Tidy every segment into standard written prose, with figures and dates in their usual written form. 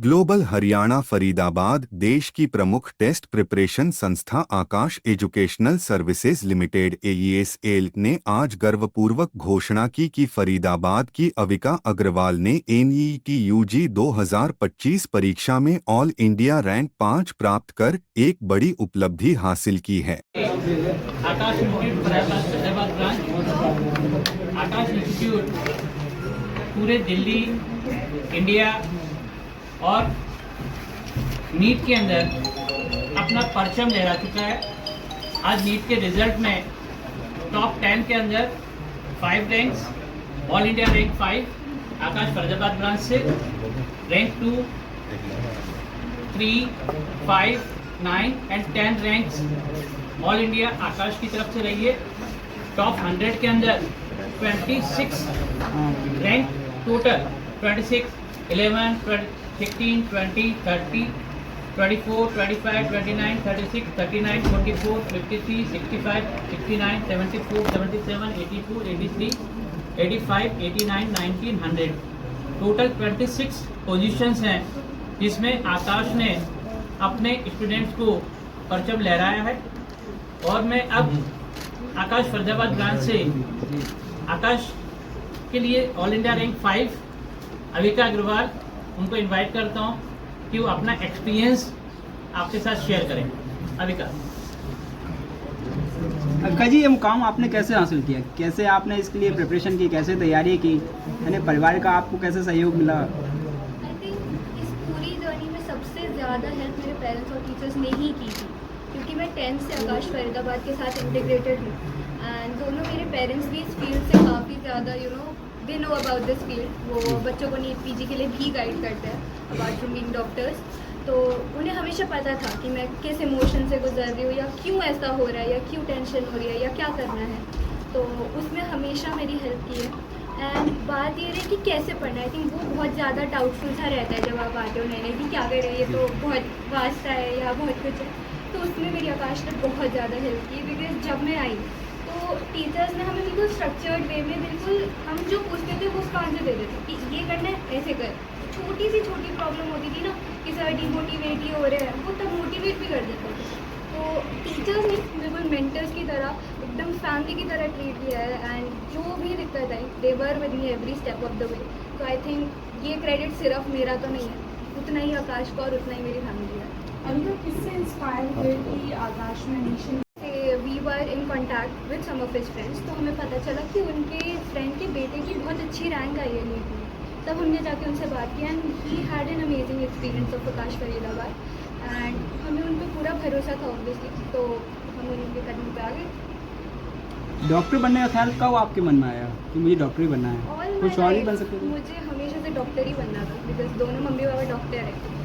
Global Haryana Faridabad देश की प्रमुख टेस्ट प्रिपरेशन संस्था आकाश एजुकेशनल सर्विसेज लिमिटेड AESL ने आज गर्वपूर्वक घोषणा की कि फरीदाबाद की अविका अग्रवाल ने NEET UG 2025 परीक्षा में ऑल इंडिया रैंक 5 प्राप्त कर एक बड़ी उपलब्धि हासिल की है। आकाश इंस्टीट्यूट पूरे दिल्ली, इंडिया और नीट के अंदर अपना परचम लहरा चुका है। आज नीट के रिजल्ट में टॉप 10 के अंदर 5 ranks, all India rank 5 Aakash Faridabad branch से, rank 2, 3, 5, 9 and 10 ranks all India Aakash की तरफ से रही है। टॉप 100 के अंदर 26 रैंक टोटल, 26, 11, 16, 20, 30, 24, 25, 29, 36, 39, 44, 53, 65, 69, 74, 77, 82, 83, 85, 89, 90, 100 टोटल 26 पोजीशंस हैं जिसमें आकाश ने अपने स्टूडेंट्स को परचम लहराया है। और मैं अब आकाश फरीदाबाद ब्रांच से आकाश के लिए all India rank 5 Avika Agarwal उनको इनवाइट करता हूं कि वो अपना एक्सपीरियंस आपके साथ शेयर करें। अविका। अक्का जी, ये मुकाम आपने कैसे हासिल किया? कैसे आपने इसके लिए प्रिपरेशन की, कैसे तैयारी की, यानी परिवार का आपको कैसे सहयोग मिला? आई थिंक इस पूरी जर्नी में सबसे ज़्यादा हेल्प मेरे पेरेंट्स और टीचर्स ने ही की थी, क्योंकि मैं 10th से आकाश फरीदाबाद के साथ इंटीग्रेटेड हूँ एंड दोनों मेरे पेरेंट्स भी इस फील्ड से काफ़ी ज़्यादा they know about this field. वो बच्चों को नीट PG के लिए भी गाइड करते हैं अबाउट फ्रॉम बीइंग डॉक्टर्स। तो उन्हें हमेशा पता था कि मैं किस इमोशन से गुजर रही हूँ, या क्यों ऐसा हो रहा है, या क्यों टेंशन हो रही है, या क्या करना है। तो उसमें हमेशा मेरी हेल्प की है। एंड बात ये रही कि कैसे पढ़ना है, आई थिंक वो बहुत ज़्यादा डाउटफुल सा रहता है जब आप आते हो नए कि क्या करें, ये तो बहुत वास्ट है या बहुत कुछ है। तो उसमें मेरी आकाश ने बहुत ज़्यादा हेल्प की, बिकॉज जब मैं आई तो टीचर्स ने हमें बिल्कुल स्ट्रक्चर्ड वे में बिल्कुल हम जो पूछते थे वो उसका आंसर दे देते कि ये करना है, ऐसे कर। छोटी सी छोटी प्रॉब्लम होती थी ना कि सर डिमोटिवेट ही हो रहे हैं, वो तब मोटिवेट भी कर देते थे। तो टीचर्स ने बिल्कुल मेंटर्स की तरह एकदम फैमिली की तरह ट्रीट किया है एंड जो भी दिक्कत आई they were with me every step of the way. तो आई थिंक ये क्रेडिट सिर्फ मेरा तो नहीं है, उतना ही आकाश का और उतना ही मेरी फैमिली है। अंदर किससे इंस्पायर हुए कि आकाश में admission? We were in contact with some of his friends, तो हमें पता चला कि उनके फ्रेंड के बेटे की बहुत अच्छी रैंक आई है नीट में। तब हमने जाके उनसे बात की and he had an amazing experience of Akash Faridabad and हमें उन पर पूरा भरोसा था ऑब्वियसली, तो हम उनके कदम पे आ गए। डॉक्टर बनने का ख्याल कब आपके मन में आया कि मुझे डॉक्टर ही बनना है? कुछ और ही बन सकते थे? मुझे हमेशा से डॉक्टर ही बनना था, बिकॉज दोनों मम्मी पापा डॉक्टर है।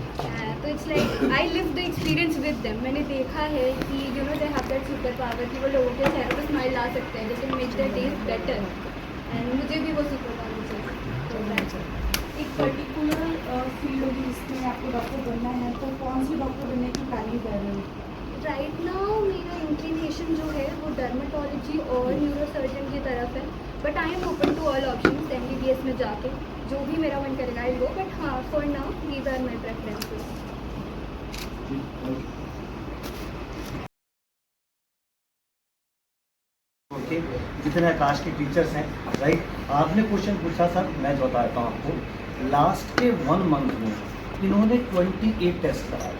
तो it's like I live the experience with them. मैंने देखा है कि they have that super power कि वो लोगों के चेहरे पर स्माइल ला सकते हैं, जैसे make their days better and मुझे भी वो सुपर पावर चाहिए। तो दैट्स एक पर्टिकुलर फील्ड होगी जिसमें आपको डॉक्टर बनना है, तो कौन सी डॉक्टर बनने की प्लानिंग कर रहे हो? राइट नाउ मेरा इंक्लिनेशन जो है वो डर्मेटोलॉजी और न्यूरोसर्जन की तरफ है, but I am open to all options. MBBS में जाके जो भी मेरा मन करेगा आई गो, बट हाँ for now these are my preferences. Okay, जितने आकाश के टीचर्स हैं, राइट, आपने क्वेश्चन पूछा सर, मैं बताता हूँ आपको। लास्ट के 1 मंथ में इन्होंने 28 टेस्ट कराए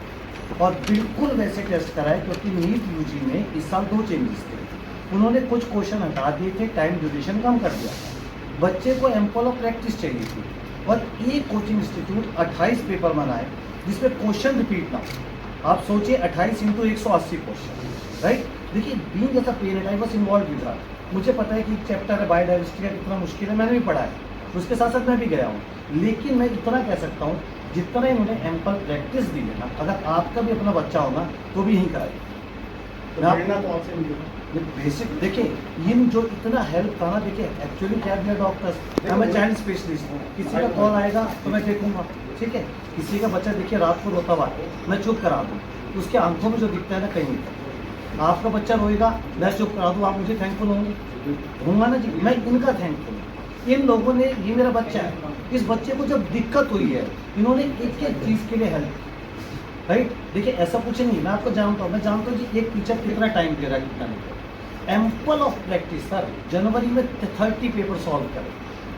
और बिल्कुल वैसे टेस्ट कराए, क्योंकि नीट UG में इस साल 2 चेंजेस थे। उन्होंने कुछ क्वेश्चन हटा दिए थे, टाइम ड्यूरेशन कम कर दिया था, बच्चे को एम्पल ऑफ प्रैक्टिस चाहिए थी। और एक कोचिंग इंस्टीट्यूट 28 पेपर बनाए जिसमें क्वेश्चन रिपीट ना हो। आप सोचिए 28 × 180 क्वेश्चन, राइट। देखिए, being as a parent I was involve with that. मुझे पता है कि एक चैप्टर है बायोडाइवर्सिटी का कितना मुश्किल है, मैंने भी पढ़ा है, उसके साथ साथ मैं भी गया हूँ। लेकिन मैं इतना कह सकता हूँ, जितना इन्होंने एम्पल प्रैक्टिस दी है ना, अगर आपका भी अपना बच्चा होगा तो भी यहीं कराएगा। बेसिक देखिए, इन जो इतना हेल्प था ना, देखिए एक्चुअली क्या है डॉक्टर्स, मैं चाइल्ड स्पेशलिस्ट हूँ, किसी का कॉल आएगा तो मैं देखूंगा, ठीक है। किसी का बच्चा देखिए रात को रोता हुआ है, मैं चुप करा दूँ, उसके आंखों में जो दिखता है ना कहीं नहीं। आपका बच्चा रोएगा, मैं चुप करा दूँ, आप मुझे थैंकफुल होंगे ना जी? मैं इनका थैंकफुल हूँ। इन लोगों ने, ये मेरा बच्चा है, इस बच्चे को जब दिक्कत हुई है इन्होंने एक एक चीज़ के लिए हेल्प, राइट। देखिए ऐसा कुछ नहीं, मैं आपको जानता हूँ, मैं जानता हूँ कि एक टीचर कितना टाइम दे रहा है, कितना नहीं। एम्पल ऑफ प्रैक्टिस सर, जनवरी में 30 पेपर सॉल्व करें,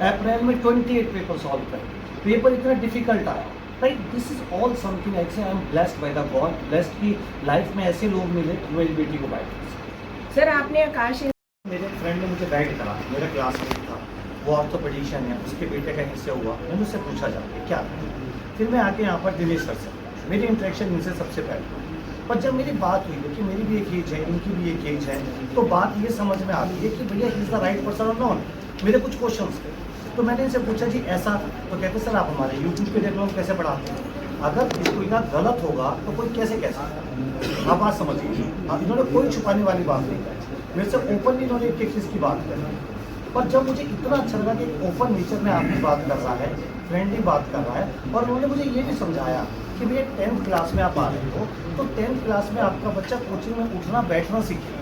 अप्रैल में 28 पेपर सॉल्व करें, पेपर इतना डिफिकल्ट आया, right. This is all something I am blessed by the God, blessed की लाइफ में ऐसे लोग मिले जो मेरी बेटी को बाइट। सर आपने आकाश मेरे फ्रेंड ने मुझे गाइड करा, मेरा क्लासमेट था, वो ऑर्थोपेडिशियन है, उसके बेटे का इससे हुआ, मैंने उससे पूछा जाके क्या है। फिर मैं आके यहाँ पर दिनेश सर से, मेरी इंटरेक्शन इनसे सबसे पहले, पर जब मेरी बात हुई कि मेरी भी एक एज है, इनकी भी एक एज है, तो बात ये समझ में आती है कि भैया he is the right person और नॉट। मेरे कुछ क्वेश्चंस थे, तो मैंने इनसे पूछा जी ऐसा, तो कहते सर आप हमारे यूट्यूब पे देख लो हम कैसे पढ़ाते हैं, अगर इसको इतना गलत होगा तो कोई कैसे कह सकता, आप बात समझिए। हाँ, इन्होंने कोई छुपाने वाली बात नहीं की, मेरे से ओपनली इन्होंने एक चीज़ की बात करी। पर जब मुझे इतना अच्छा लगा कि ओपन नेचर में आपकी बात कर रहा है, फ्रेंडली बात कर रहा है, और उन्होंने मुझे ये भी समझाया कि भैया 10th क्लास में आप आ रहे हो, तो 10th क्लास में आपका बच्चा कोचिंग में उठना बैठना सीखे,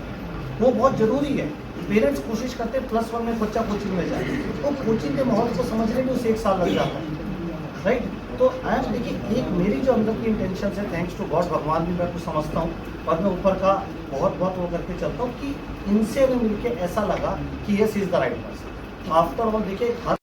वो बहुत ज़रूरी है। पेरेंट्स कोशिश करते हैं +1 में बच्चा कोचिंग में जाए, तो कोचिंग के माहौल को समझने में उसे 1 साल लग जाता है, राइट। तो आई एम, देखिए एक मेरी जो अंदर की इंटेंशन है, थैंक्स टू गॉड, भगवान भी मैं कुछ समझता हूँ और मैं ऊपर का बहुत बहुत वो करके चलता हूँ कि इनसे भी मिलके ऐसा लगा कि yes is the right person. After all देखिए हर